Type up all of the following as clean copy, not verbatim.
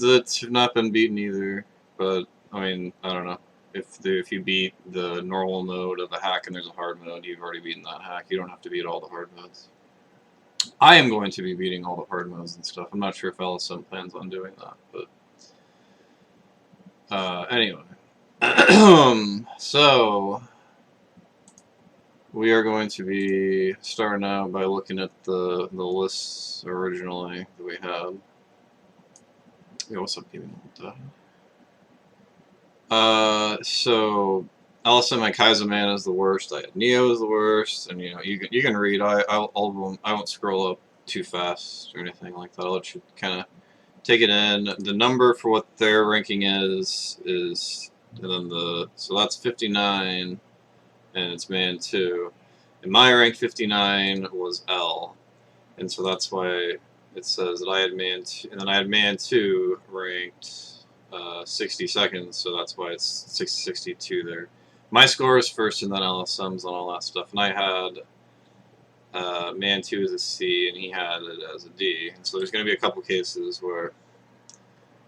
that have not been beaten either, but I mean, I don't know. If you beat the normal mode of a hack and there's a hard mode, you've already beaten that hack. You don't have to beat all the hard modes. I am going to be beating all the hard modes and stuff. I'm not sure if LSM plans on doing that, but anyway. So we are going to be starting out by looking at the lists originally that we had. Yo, what's up, gaming? So LSM and Kaiserman is the worst. I had Neo is the worst, and you can read. All of them. I won't scroll up too fast or anything like that. I'll let you kind of take it in. The number for what their ranking is, and then so that's 59, and it's man 2. And my rank 59 was L, and so that's why it says that I had man 2, and then I had man 2 ranked 60 seconds, so that's why it's 62 there. My score is first, and then LSM's and all that stuff, and I had man 2 as a C, and he had it as a D. And so there's going to be a couple cases where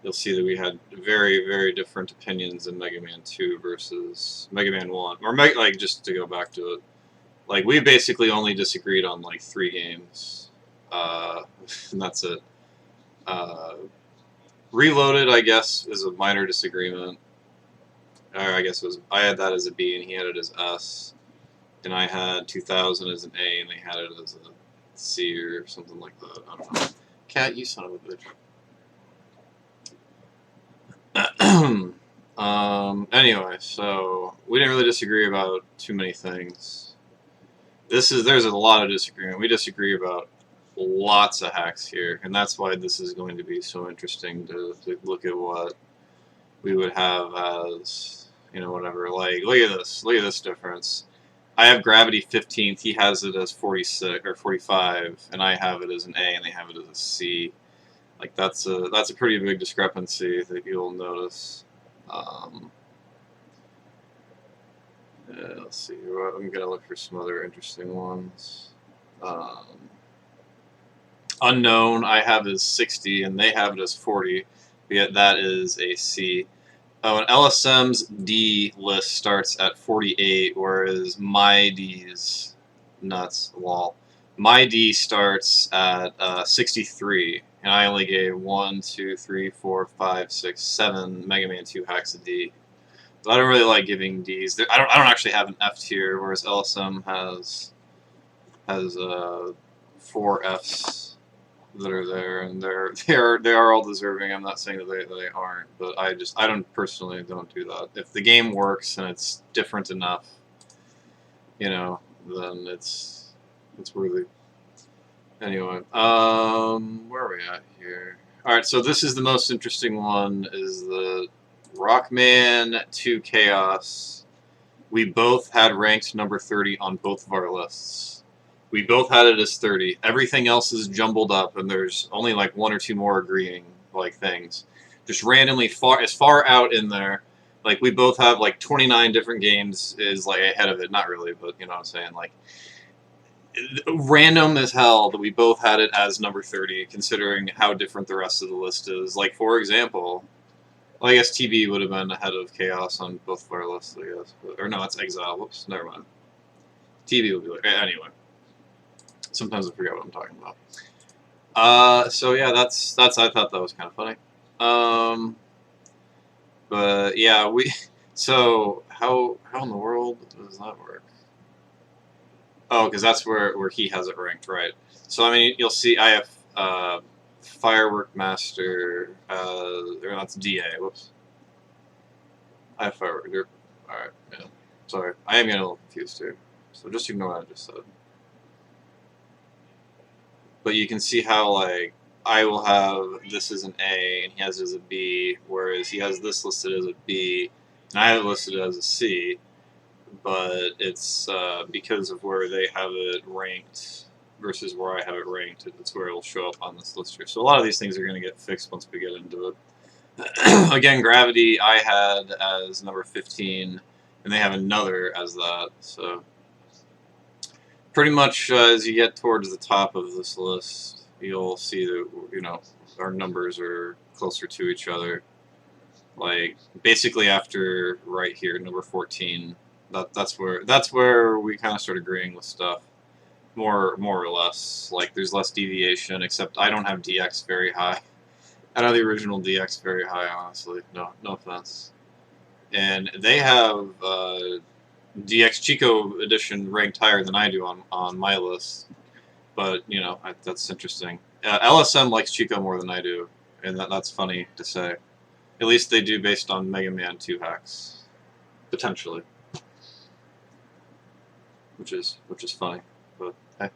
you'll see that we had very, very different opinions in Mega Man 2 versus Mega Man 1. Or, like, just to go back to it, like, we basically only disagreed on, like, 3 games. And that's it. Reloaded, I guess, is a minor disagreement. Or I guess it was, I had that as a B, and he had it as S. And I had 2000 as an A, and they had it as a C or something like that. I don't know. Cat, you son of a bitch. Anyway, so we didn't really disagree about too many things. There's a lot of disagreement. We disagree about lots of hacks here, and that's why this is going to be so interesting to look at what we would have as, whatever. Like, look at this difference. I have gravity 15th. He has it as 46 or 45, and I have it as an A, and they have it as a C. Like, that's a pretty big discrepancy that you'll notice. Let's see. I'm gonna look for some other interesting ones. Unknown, I have as 60, and they have it as 40. Yet that is a C. Oh, and LSM's D list starts at 48, whereas my D's nuts. Lol. My D starts at 63, and I only gave 1, 2, 3, 4, 5, 6, 7 Mega Man 2 hacks a D. So I don't really like giving D's. I don't actually have an F tier, whereas LSM has 4 Fs that are there, and they are all deserving. I'm not saying that they aren't, but I don't personally don't do that. If the game works and it's different enough, then it's worthy. Anyway, where are we at here? All right, so this is the most interesting one. Is the Rockman 2 Chaos. We both had ranked number 30 on both of our lists. We both had it as 30. Everything else is jumbled up, and there's only like 1 or 2 more agreeing things. Just randomly as far out in there. Like, we both have like 29 different games is like ahead of it. Not really, but you know what I'm saying. Like, random as hell that we both had it as number 30, considering how different the rest of the list is. Like, for example, well, I guess TB would have been ahead of Chaos on both of our lists, I guess. Or no, that's Exile. Whoops, never mind. TB will be like, anyway. Sometimes I forget what I'm talking about. So yeah, that's I thought that was kind of funny. But yeah, so how in the world does that work? Oh, because that's where he has it ranked, right? So I mean, you'll see I have Firework Master. Or that's DA. Whoops. I have Firework. All right. Yeah. Sorry, I am getting a little confused too. So just ignore what I just said. But you can see how, like, I will have this as an A, and he has it as a B, whereas he has this listed as a B, and I have it listed as a C, but it's because of where they have it ranked versus where I have it ranked, it's where it'll show up on this list here. So a lot of these things are going to get fixed once we get into it. Again, Gravity I had as number 15, and they have another as that, so pretty much as you get towards the top of this list, you'll see that, our numbers are closer to each other. Like basically after right here, number 14. That's where we kind of start agreeing with stuff. More or less. Like there's less deviation, except I don't have DX very high. I don't have the original DX very high, honestly. No offense. And they have DX Chico edition ranked higher than I do on my list. But you know that's interesting. LSM likes Chico more than I do, and that's funny to say. At least they do based on Mega Man 2 hacks, potentially, which is funny. But hey.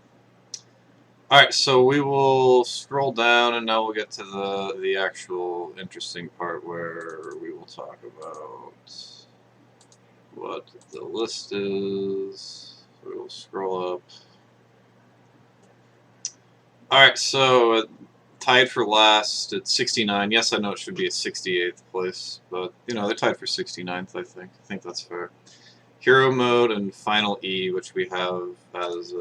All right, so we will scroll down, and now we'll get to the actual interesting part where we will talk about what the list is. We will scroll up. All right, so tied for last at 69. Yes, I know it should be a 68th place, but you know they're tied for 69th. I think that's fair. Hero mode and final E, which we have as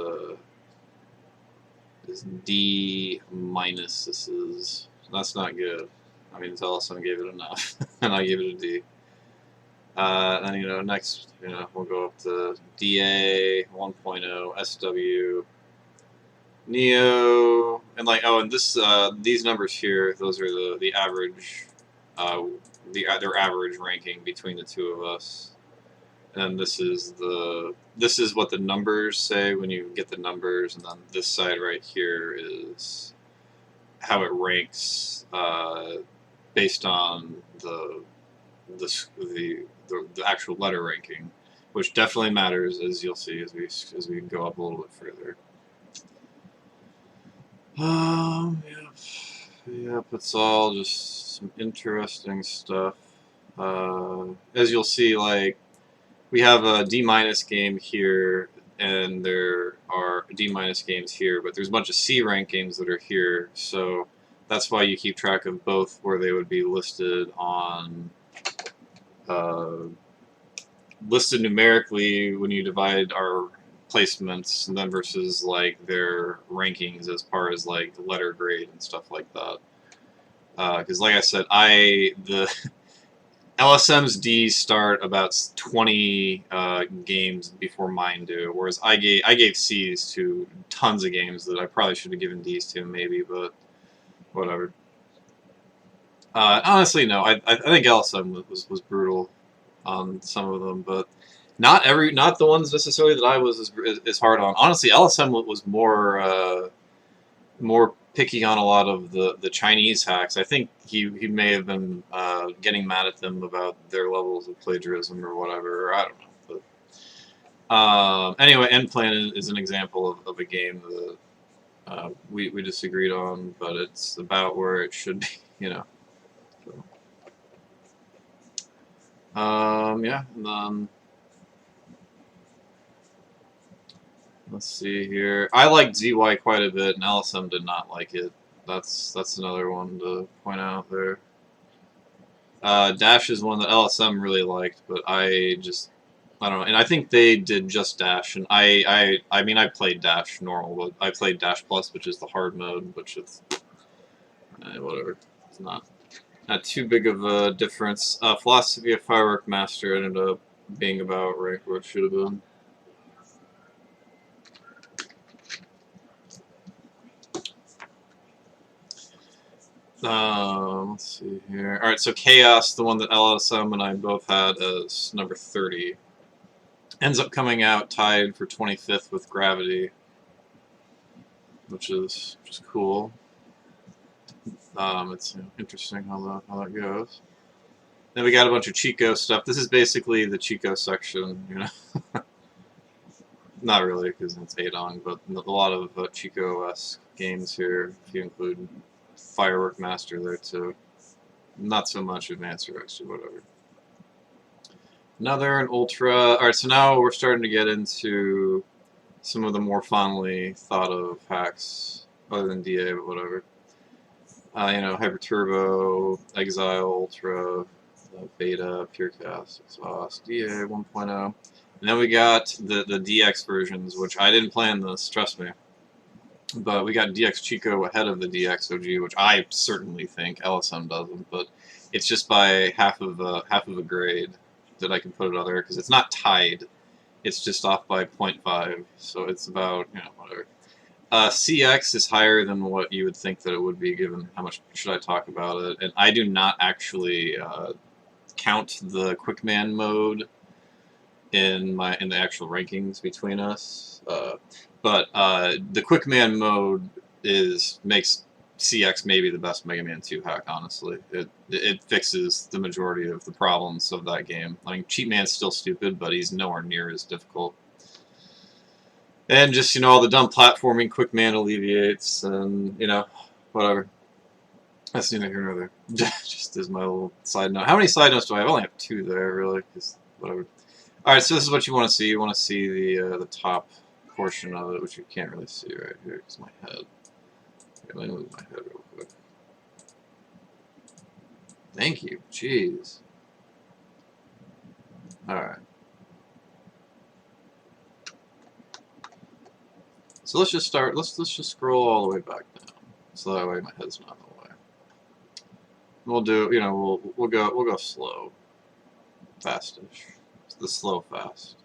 is D minus. That's not good. I mean, LSM gave it enough, and I gave it a D. And you know, next, you know, we'll go up to DA 1.0, SW, Neo, and like and this these numbers here, those are the average, their average ranking between the two of us. And this is what the numbers say when you get the numbers, and then this side right here is how it ranks based on the actual letter ranking, which definitely matters, as you'll see as we go up a little bit further. Yep, it's all just some interesting stuff. As you'll see, like, we have a D minus game here, and there are D minus games here, but there's a bunch of C rank games that are here, so that's why you keep track of both where they would be listed on, listed numerically when you divide our placements, and then versus like their rankings as far as like letter grade and stuff like that. Because like I said, the LSM's Ds start about 20 games before mine do, whereas I gave Cs to tons of games that I probably should have given Ds to, maybe, but whatever. Honestly, no, I think LSM was brutal on some of them, but not the ones necessarily that I was as hard on. Honestly, LSM was more picky on a lot of the Chinese hacks. I think he may have been getting mad at them about their levels of plagiarism or whatever. Or I don't know. But anyway, End Plan is an example of a game that we disagreed on, but it's about where it should be, you know. So, yeah, and then let's see here. I liked ZY quite a bit, and LSM did not like it. That's another one to point out there. Dash is one that LSM really liked, but I don't know. And I think they did just Dash, and I mean I played Dash normal, but I played Dash Plus, which is the hard mode, which is whatever. It's not too big of a difference. Philosophy of Firework Master ended up being about right where it should have been. Let's see here. Alright, so Chaos, the one that LSM and I both had as number 30, ends up coming out tied for 25th with Gravity, which is cool. It's interesting how that goes. Then we got a bunch of Chico stuff. This is basically the Chico section, you know. Not really, because it's Adong, but a lot of Chico-esque games here, if you include Firework Master there too. Not so much Advanced or Extra, whatever. Another an Ultra. Alright, so now we're starting to get into some of the more fondly thought of hacks, other than DA, but whatever. You know, Hyper Turbo, Exile, Ultra, Beta, Purecast, Exhaust, DA 1.0. And then we got the DX versions, which I didn't plan this, trust me. But we got DX Chico ahead of the DXOG, which I certainly think LSM doesn't. But it's just by half of a grade that I can put it on there because it's not tied. It's just off by 0.5, so it's about, whatever. CX is higher than what you would think that it would be, given how much should I talk about it. And I do not actually count the Quickman mode in the actual rankings between us. But the Quickman mode makes CX maybe the best Mega Man 2 hack. Honestly, it fixes the majority of the problems of that game. I mean, Cheat Man's still stupid, but he's nowhere near as difficult. And just all the dumb platforming Quickman alleviates, and whatever. That's neither here nor there. Just as my little side note. How many side notes do I have? I only have 2 there, really. Because whatever. All right, so this is what you want to see. You want to see the top portion of it, which you can't really see right here because my head. Okay, let me move my head real quick. Thank you. Jeez. All right. So let's just start. Let's just scroll all the way back down, so that way my head's not in the way. We'll do. We'll go slow, fastish. It's the slow fast.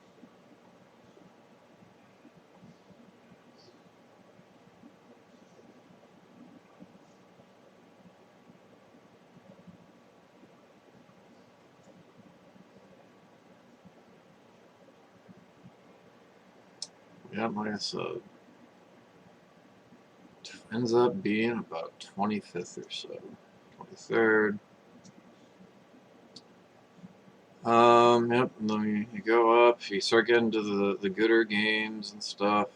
Yeah, like I said, ends up being about 25th or so, 23rd. Yep, and then you go up, you start getting to the gooder games and stuff,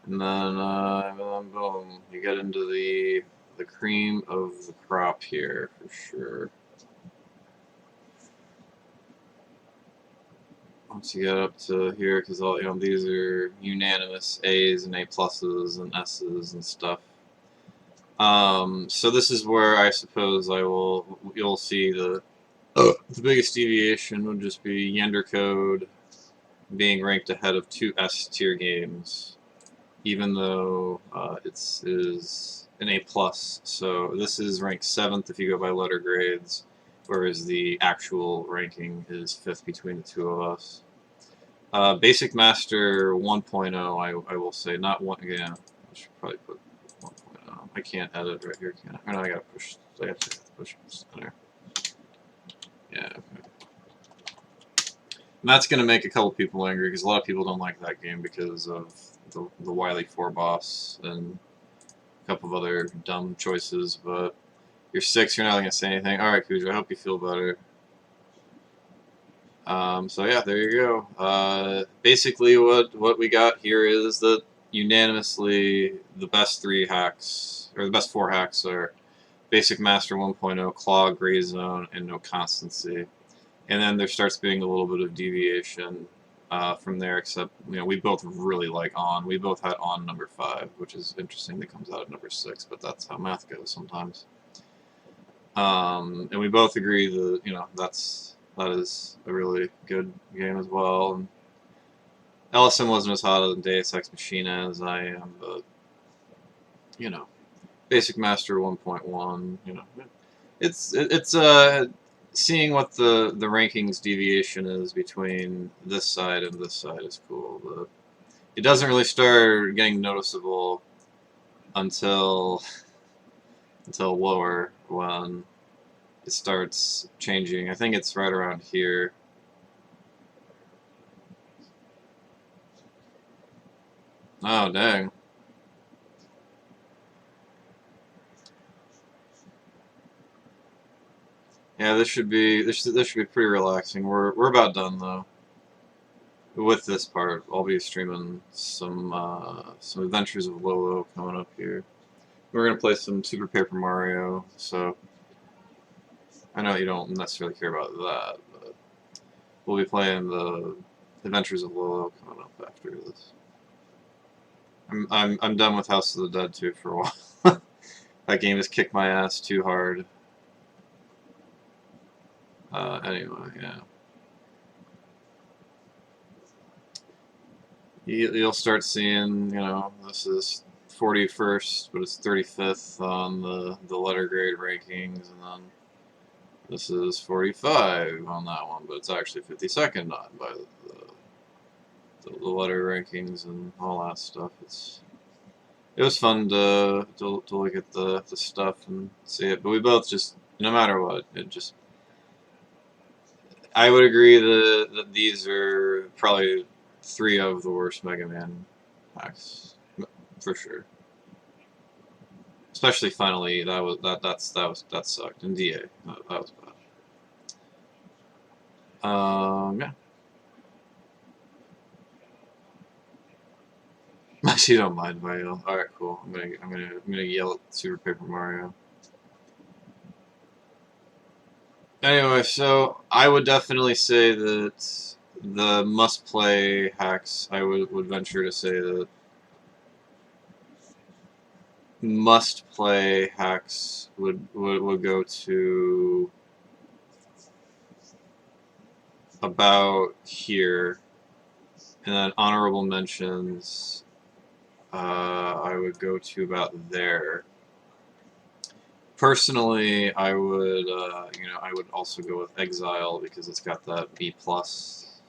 and then boom, you get into the cream of the crop here, for sure. Once you get up to here, because all these are unanimous A's and A pluses and S's and stuff. So this is where I suppose you'll see the biggest deviation would just be Yender Code being ranked ahead of 2 S tier games, even though it is an A plus. So this is ranked 7th if you go by letter grades, whereas the actual ranking is 5th between the 2 of us. Basic Master 1.0, I will say, not one. Yeah, I should probably put 1.0. I can't edit right here, can I? No, I gotta push. I have to push center. Yeah. Okay. And that's gonna make a couple people angry because a lot of people don't like that game because of the Wily 4 boss and a couple of other dumb choices. But you're 6, you're not gonna say anything. All right, Cujo, I hope you feel better. So yeah, there you go. Basically, what we got here is that unanimously the best 3 hacks, or the best 4 hacks, are Basic Master 1.0, Claw, Gray Zone, and No Constancy. And then there starts being a little bit of deviation from there, except we both really like On. We both had On number 5, which is interesting that comes out at number 6, but that's how math goes sometimes. And we both agree that that is a really good game as well. And LSM wasn't as hot on Deus Ex Machina as I am, but Basic Master 1.1, it's seeing what the rankings deviation is between this side and this side is cool, but it doesn't really start getting noticeable until lower, when it starts changing. I think it's right around here. Oh dang. Yeah, this should be pretty relaxing. We're about done though. With this part, I'll be streaming some Adventures of Lolo coming up here. We're gonna play some Super Paper Mario, so I know you don't necessarily care about that, but we'll be playing the Adventures of Lolo coming up after this. I'm done with House of the Dead 2 for a while. That game has kicked my ass too hard. Anyway, yeah. you'll start seeing, you know, this is 41st, but it's 35th on the letter grade rankings, and then this is 45 on that one, but it's actually 52nd on by the letter rankings and all that stuff. It was fun to look at the stuff and see it, but we both just, no matter what, it just, I would agree that these are probably 3 of the worst Mega Man packs, for sure. Especially finally, that sucked, and DA, that was bad. Yeah. You don't mind Mario. All right, cool. I'm gonna yell at Super Paper Mario. Anyway, so I would definitely say that the must-play hacks, I would venture to say that must-play hacks would go to about here, and then honorable mentions, I would go to about there. Personally, I would, you know, I would also go with Exile because it's got that B plus.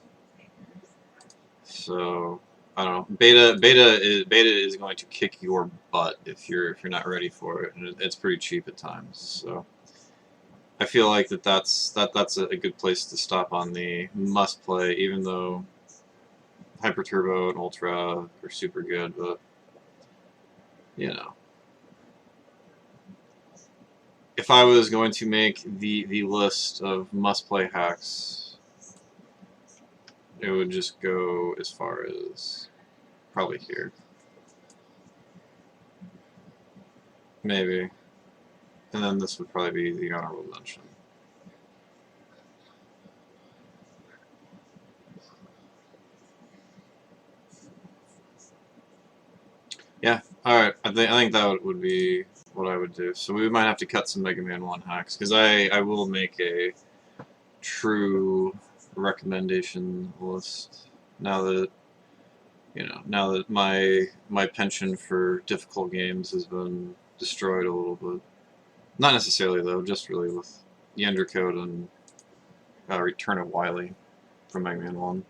So I don't know. Beta is going to kick your butt if you're not ready for it, and it's pretty cheap at times. So I feel like that's a good place to stop on the must play, even though Hyper Turbo and Ultra are super good, but you know. If I was going to make the list of must-play hacks, it would just go as far as probably here. Maybe. And then this would probably be the honorable mention. Yeah, alright. I think that would be what I would do. So we might have to cut some Mega Man 1 hacks, because I will make a true recommendation list now that, you know, now that my penchant for difficult games has been destroyed a little bit. Not necessarily though, just really with the Undercode and Return of Wily from Mega Man 1.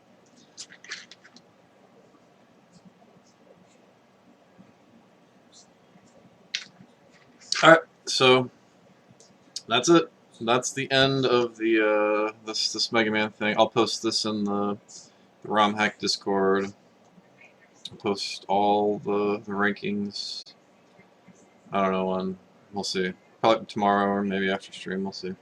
Alright, so that's it. That's the end of the this Mega Man thing. I'll post this in the ROM Hack Discord. I'll post all the rankings. I don't know when. We'll see. Probably tomorrow or maybe after stream. We'll see.